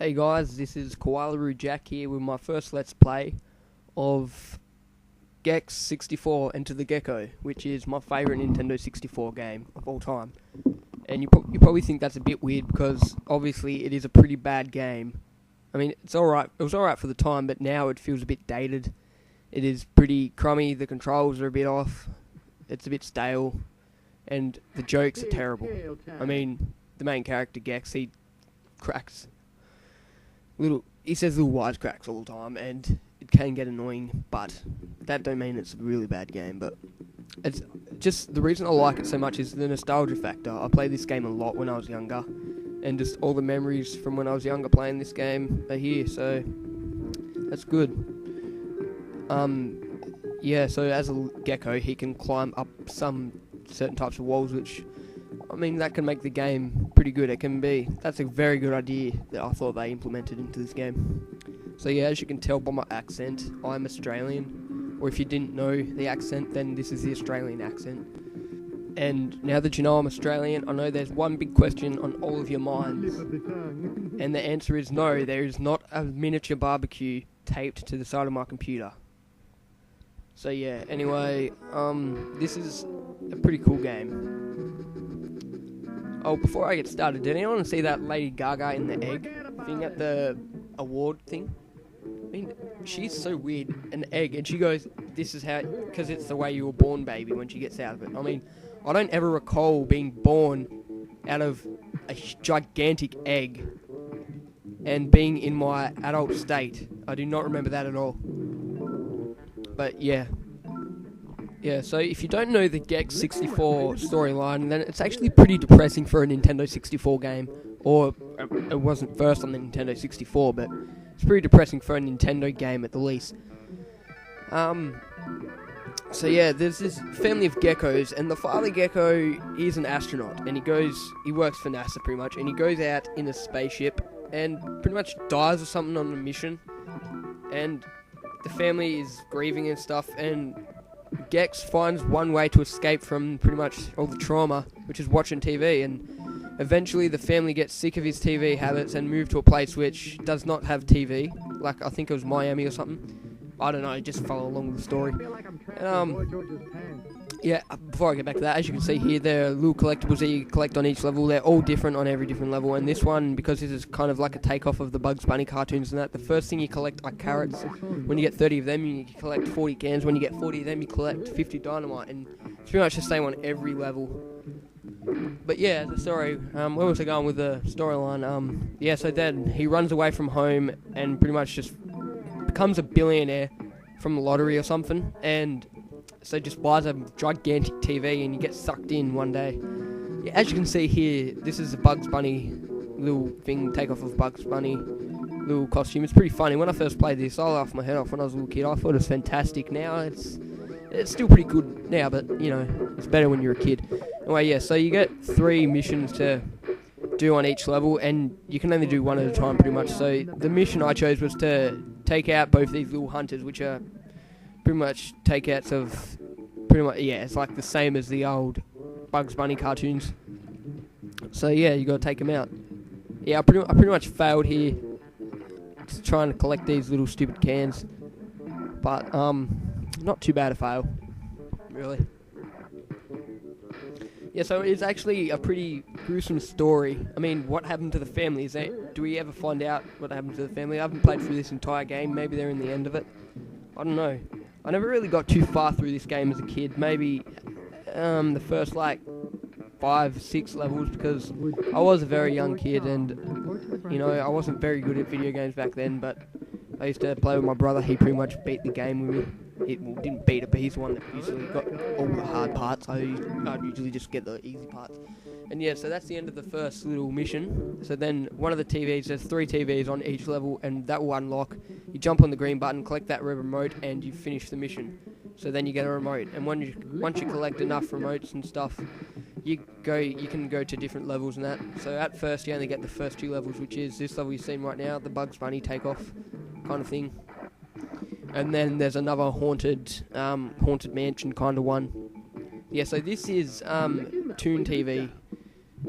Hey guys, this is KoalarooJack here with my first Let's Play of Gex 64 Enter the Gecko, which is my favourite Nintendo 64 game of all time. And you probably think that's a bit weird because obviously it is a pretty bad game. I mean, it's alright. It was alright for the time, but now it feels a bit dated. It is pretty crummy, the controls are a bit off, it's a bit stale, and the jokes are terrible. I mean, the main character Gex, he says little wisecracks all the time, and it can get annoying, but that don't mean it's a really bad game. But it's just, the reason I like it so much is the nostalgia factor. I played this game a lot when I was younger, and just all the memories from when I was younger playing this game are here, so that's good. Yeah, so as a gecko, he can climb up some certain types of walls, which, I mean, that can make the game pretty good. That's a very good idea that I thought they implemented into this game. So yeah, as you can tell by my accent, I'm Australian, or if you didn't know the accent, then this is the Australian accent. And now that you know I'm Australian, I know there's one big question on all of your minds, and the answer is no, there is not a miniature barbecue taped to the side of my computer. So yeah, anyway, this is a pretty cool game. Oh, before I get started, did anyone see that Lady Gaga in the egg thing at the award thing? I mean, she's so weird, an egg, and she goes, this is how, because it's the way you were born, baby, when she gets out of it. I mean, I don't ever recall being born out of a gigantic egg and being in my adult state. I do not remember that at all. But yeah. Yeah, so if you don't know the Gex 64 storyline, then it's actually pretty depressing for a Nintendo 64 game. Or, it wasn't first on the Nintendo 64, but it's pretty depressing for a Nintendo game at the least. So yeah, there's this family of geckos, and the father gecko is an astronaut, and he works for NASA pretty much, and he goes out in a spaceship, and pretty much dies or something on a mission, and the family is grieving and stuff, and Gex finds one way to escape from pretty much all the trauma, which is watching TV, and eventually the family gets sick of his TV habits and move to a place which does not have TV, like I think it was Miami or something. I don't know, just follow along with the story. Yeah, before I get back to that, as you can see here, there are little collectibles that you collect on each level. They're all different on every different level, and this one, because this is kind of like a takeoff of the Bugs Bunny cartoons and that, the first thing you collect are carrots. When you get 30 of them, you collect 40 cans. When you get 40 of them, you collect 50 dynamite, and it's pretty much the same on every level. But yeah, the story, where was I going with the storyline? Yeah, so then he runs away from home and pretty much just becomes a billionaire from the lottery or something, and so just buys a gigantic TV and you get sucked in one day. Yeah, as you can see here, this is a Bugs Bunny little thing, takeoff of Bugs Bunny little costume. It's pretty funny. When I first played this, I laughed my head off when I was a little kid. I thought it was fantastic. Now it's still pretty good now, but you know, it's better when you're a kid. Anyway, yeah, so you get 3 missions to do on each level, and you can only do one at a time pretty much. So the mission I chose was to take out both these little hunters, which are pretty much takeouts of it's like the same as the old Bugs Bunny cartoons. So yeah, you gotta take them out. Yeah, I pretty much failed here, just trying to collect these little stupid cans, but not too bad a fail, really. Yeah, so it's actually a pretty gruesome story. I mean, what happened to the family? Do we ever find out what happened to the family? I haven't played through this entire game. Maybe they're in the end of it. I don't know. I never really got too far through this game as a kid. Maybe the first, 5-6 levels, because I was a very young kid, and, you know, I wasn't very good at video games back then, but I used to play with my brother. He pretty much beat the game with me. He didn't beat it, but he's the one that usually got all the hard parts. I'd usually just get the easy parts. And yeah, so that's the end of the first little mission. So then one of the TVs, there's 3 TVs on each level, and that will unlock. You jump on the green button, collect that remote, and you finish the mission. So then you get a remote, and once you collect enough remotes and stuff, you can go to different levels and that. So at first you only get the first 2 levels, which is this level you've seen right now, the Bugs Bunny takeoff kind of thing. And then there's another haunted mansion kind of one. Yeah, so this is Toon TV,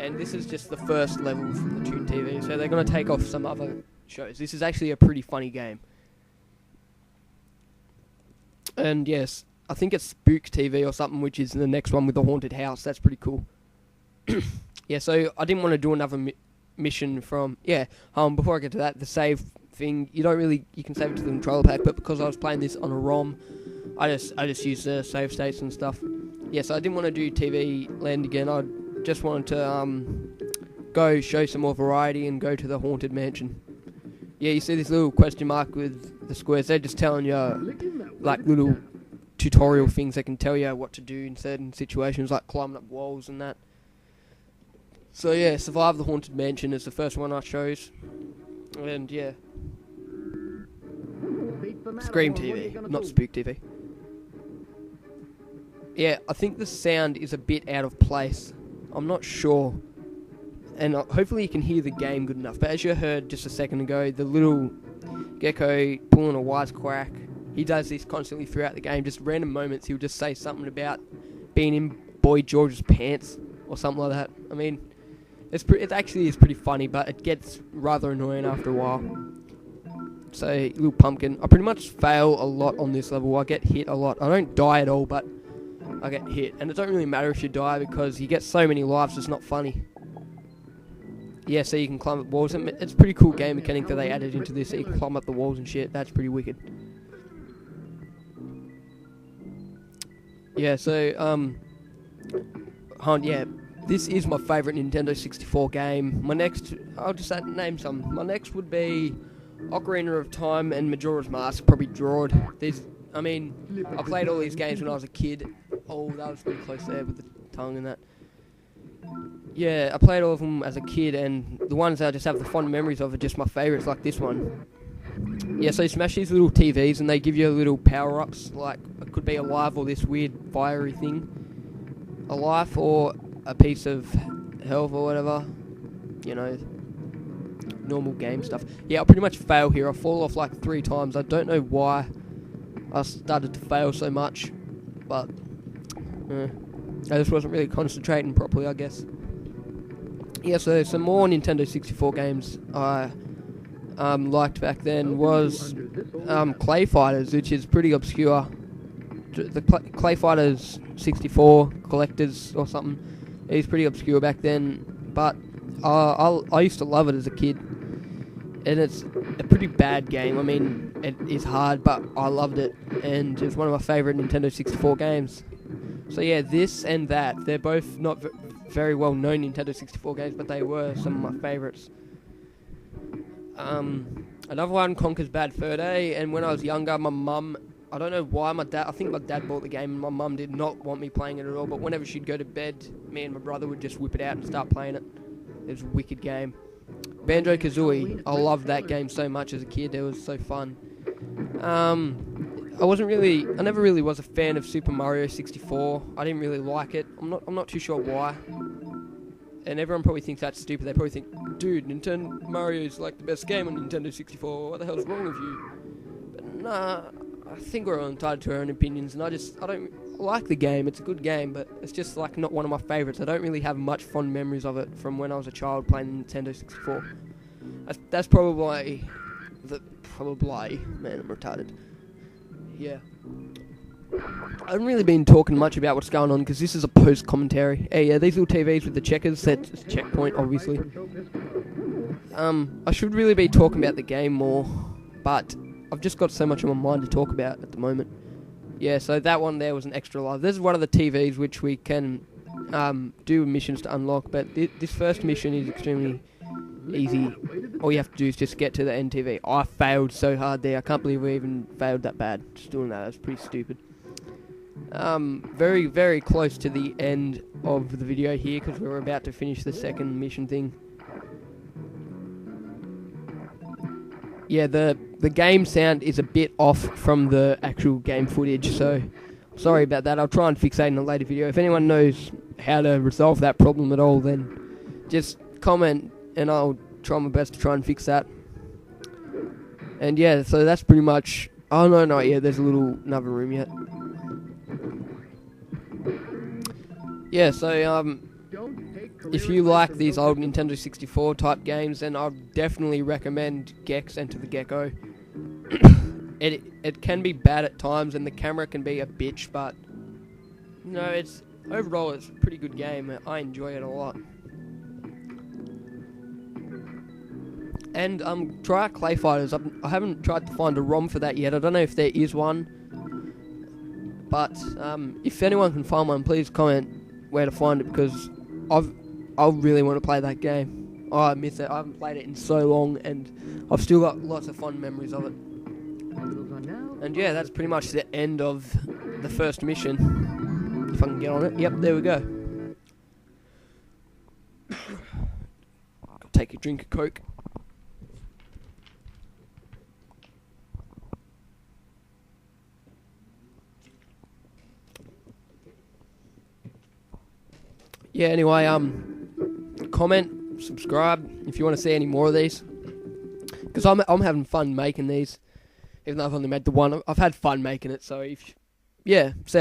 and this is just the first level from the Toon TV. So they're going to take off some other shows. This is actually a pretty funny game. And yes, I think it's Spook TV or something, which is the next one with the haunted house. That's pretty cool. Yeah, so I didn't want to do another mission from... Yeah, before I get to that, the save thing, you can save it to the controller pack, but because I was playing this on a ROM, I just used the save states and stuff. Yeah, so I didn't want to do TV Land again. I just wanted to go show some more variety and go to the Haunted Mansion. Yeah, you see this little question mark with the squares. They're just telling you, like, little tutorial things that can tell you what to do in certain situations, like climbing up walls and that. So yeah, Survive the Haunted Mansion is the first one I chose. And yeah. Scream TV, not Spook TV. Yeah, I think the sound is a bit out of place. I'm not sure. And hopefully you can hear the game good enough. But as you heard just a second ago, the little gecko pulling a wisecrack, he does this constantly throughout the game. Just random moments, he'll just say something about being in Boy George's pants or something like that. I mean, it actually is pretty funny, but it gets rather annoying after a while. So, little pumpkin. I pretty much fail a lot on this level. I get hit a lot. I don't die at all, but I get hit. And it don't really matter if you die because you get so many lives, it's not funny. Yeah, so you can climb up walls. It's a pretty cool game mechanic that they added into this. So you can climb up the walls and shit. That's pretty wicked. Yeah, so, yeah, this is my favourite Nintendo 64 game. My next, I'll just name some. My next would be Ocarina of Time and Majora's Mask, probably drawed. I played all these games when I was a kid. Oh, that was pretty close there with the tongue and that. Yeah, I played all of them as a kid, and the ones that I just have the fond memories of are just my favourites, like this one. Yeah, so you smash these little TVs, and they give you little power-ups, like it could be a life or this weird fiery thing. A life or a piece of health or whatever. You know, normal game stuff. Yeah, I pretty much fail here. I fall off like 3 times. I don't know why I started to fail so much, but I just wasn't really concentrating properly, I guess. Yeah, so some more Nintendo 64 games I liked back then was Clay Fighters, which is pretty obscure. The Clay Fighters 64 Collectors or something. It's pretty obscure back then, but I used to love it as a kid. And it's a pretty bad game. I mean, it is hard, but I loved it, and it's one of my favourite Nintendo 64 games. So yeah, this and that, they're both not very well known Nintendo 64 games, but they were some of my favourites. Another one, Conker's Bad Fur Day, and when I was younger, my mum, I don't know why, I think my dad bought the game, and my mum did not want me playing it at all, but whenever she'd go to bed, me and my brother would just whip it out and start playing it. It was a wicked game. Banjo-Kazooie, I loved that game so much as a kid, it was so fun. I never really was a fan of Super Mario 64. I didn't really like it. I'm not too sure why. And everyone probably thinks that's stupid. They probably think, dude, Nintendo Mario's like the best game on Nintendo 64. What the hell's wrong with you? But nah, I think we're all entitled to our own opinions, and I don't like the game. It's a good game, but it's just like not one of my favorites. I don't really have much fond memories of it from when I was a child playing Nintendo 64. That's probably man, I'm retarded. Yeah. I haven't really been talking much about what's going on because this is a post-commentary. Hey, yeah, these little TVs with the checkers, that's checkpoint, obviously. I should really be talking about the game more, but I've just got so much on my mind to talk about at the moment. Yeah, so that one there was an extra life. This is one of the TVs which we can do missions to unlock, but this first mission is extremely easy. All you have to do is just get to the end TV. I failed so hard there. I can't believe we even failed that bad. Just doing that, that's pretty stupid. Very, very close to the end of the video here because we're about to finish the second mission thing. Yeah, the game sound is a bit off from the actual game footage, so sorry about that. I'll try and fix that in a later video. If anyone knows how to resolve that problem at all, then just comment and I'll try my best to try and fix that. And yeah, so that's pretty much... Oh, no, not yet. There's another room yet. Yeah, so, if you like these old Nintendo 64 type games, then I'd definitely recommend Gex Enter the Gecko. It can be bad at times, and the camera can be a bitch, but it's overall it's a pretty good game. I enjoy it a lot. And try out Clay Fighters. I haven't tried to find a ROM for that yet. I don't know if there is one, but if anyone can find one, please comment where to find it, because I really want to play that game. Oh, I miss it. I haven't played it in so long, and I've still got lots of fond memories of it. And yeah, that's pretty much the end of the first mission. If I can get on it. Yep, there we go. Take a drink of Coke. Yeah, anyway, comment, subscribe if you want to see any more of these, because I'm having fun making these, even though I've only made the one. I've had fun making it, so yeah, see ya.